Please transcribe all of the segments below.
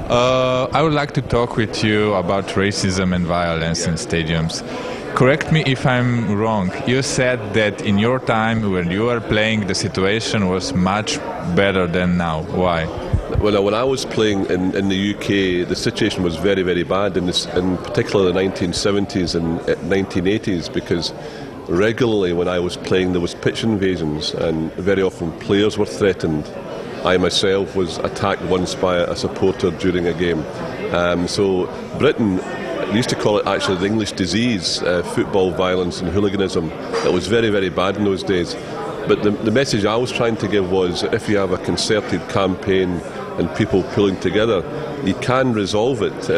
I would like to talk with you about racism and violence in stadiums. Correct me if I'm wrong. You said that in your time when you were playing, the situation was much better than now. Why? Well, when I was playing in the UK, the situation was very, very bad, in particular the 1970s and 1980s, because regularly when I was playing there was pitch invasions and very often players were threatened. I myself was attacked once by a supporter during a game. So Britain, we used to call it actually the English disease, football violence and hooliganism. It was very, very bad in those days. But the message I was trying to give was that if you have a concerted campaign and people pulling together, you can resolve it.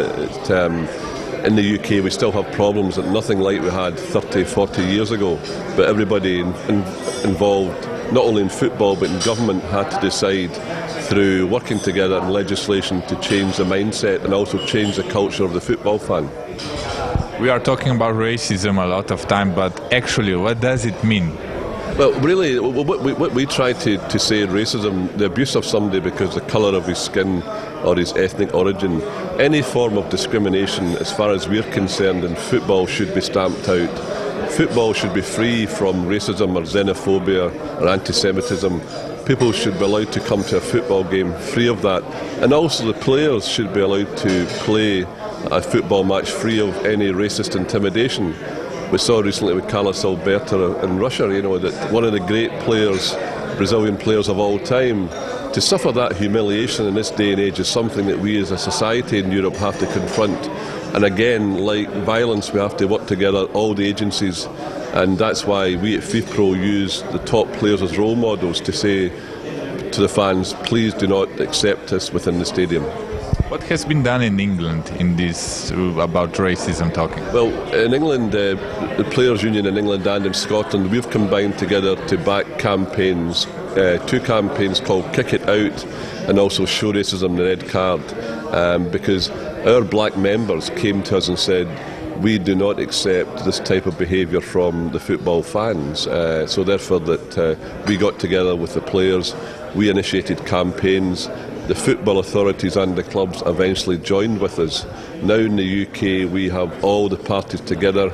In the UK we still have problems that nothing like we had 30, 40 years ago. But everybody involved, not only in football but in government, had to decide through working together and legislation to change the mindset and also change the culture of the football fan. We are talking about racism a lot of time, but actually what does it mean? Well, really, what we try to say in racism, the abuse of somebody because of the colour of his skin or his ethnic origin, any form of discrimination, as far as we're concerned, in football should be stamped out. Football should be free from racism or xenophobia or anti-Semitism. People should be allowed to come to a football game free of that. And also the players should be allowed to play a football match free of any racist intimidation. We saw recently with Carlos Alberto in Russia, that one of the great players, Brazilian players of all time, to suffer that humiliation in this day and age is something that we as a society in Europe have to confront. And again, like violence, we have to work together, all the agencies, and that's why we at FIFPro use the top players as role models to say to the fans, please do not accept us within the stadium. What has been done in England in this about racism talking? Well, in England, the Players' Union in England and in Scotland, we've combined together to back campaigns, two campaigns called Kick It Out and also Show Racism the Red Card, because our black members came to us and said, we do not accept this type of behaviour from the football fans. So therefore that we got together with the players, we initiated campaigns. The football authorities and the clubs eventually joined with us. Now in the UK we have all the parties together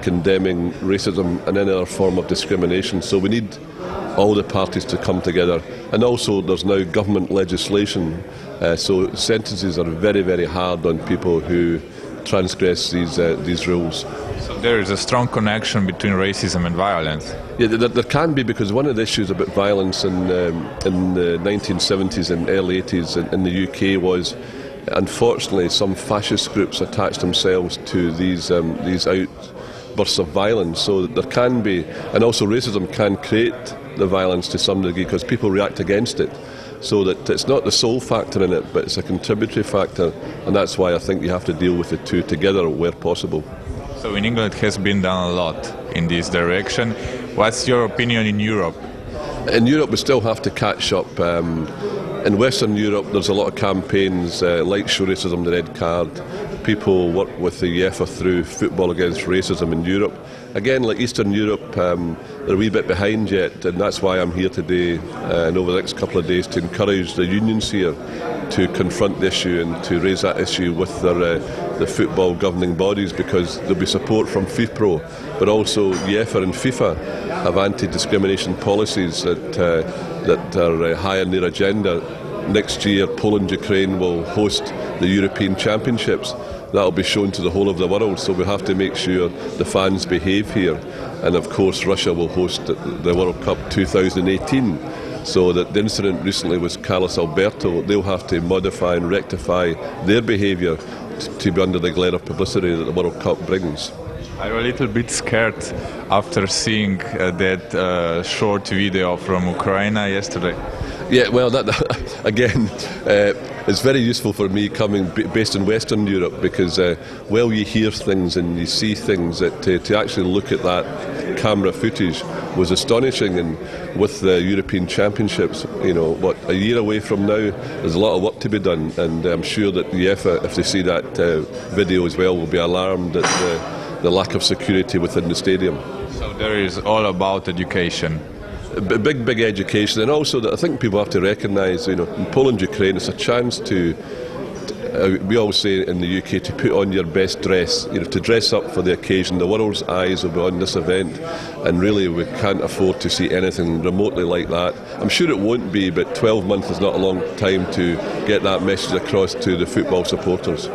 condemning racism and any other form of discrimination. So we need all the parties to come together. And also there's now government legislation. So sentences are very, very hard on people who transgress these rules. So there is a strong connection between racism and violence. Yeah, there can be, because one of the issues about violence in the 1970s and early 80s in the UK was, unfortunately, some fascist groups attached themselves to these outbursts of violence. So there can be, and also racism can create the violence to some degree because people react against it. So that it's not the sole factor in it, but it's a contributory factor, and that's why I think you have to deal with the two together where possible. So in England it has been done a lot in this direction. What's your opinion in Europe? In Europe we still have to catch up. In Western Europe there's a lot of campaigns like Show Racism the Red Card. People work with the UEFA through Football Against Racism in Europe. Again, like Eastern Europe, they're a wee bit behind yet, and that's why I'm here today and over the next couple of days to encourage the unions here to confront the issue and to raise that issue with the football governing bodies, because there'll be support from FIFPro, but also UEFA and FIFA have anti-discrimination policies that are high on their agenda. Next year, Poland, Ukraine will host the European Championships. That'll be shown to the whole of the world, so we have to make sure the fans behave here. And of course Russia will host the World Cup 2018, so that the incident recently was Carlos Alberto. They'll have to modify and rectify their behaviour to be under the glare of publicity that the World Cup brings. I'm a little bit scared after seeing that short video from Ukraine yesterday. Yeah, well, that again, it's very useful for me coming based in Western Europe, because while you hear things and you see things, that to actually look at that camera footage was astonishing. And with the European Championships, a year away from now, there's a lot of work to be done, and I'm sure that the UEFA, if they see that video as well, will be alarmed at the lack of security within the stadium. So there is all about education. Big education, and also that I think people have to recognise, in Poland, Ukraine, it's a chance to we always say in the UK to put on your best dress, to dress up for the occasion. The world's eyes will be on this event, and really we can't afford to see anything remotely like that. I'm sure it won't be, but 12 months is not a long time to get that message across to the football supporters.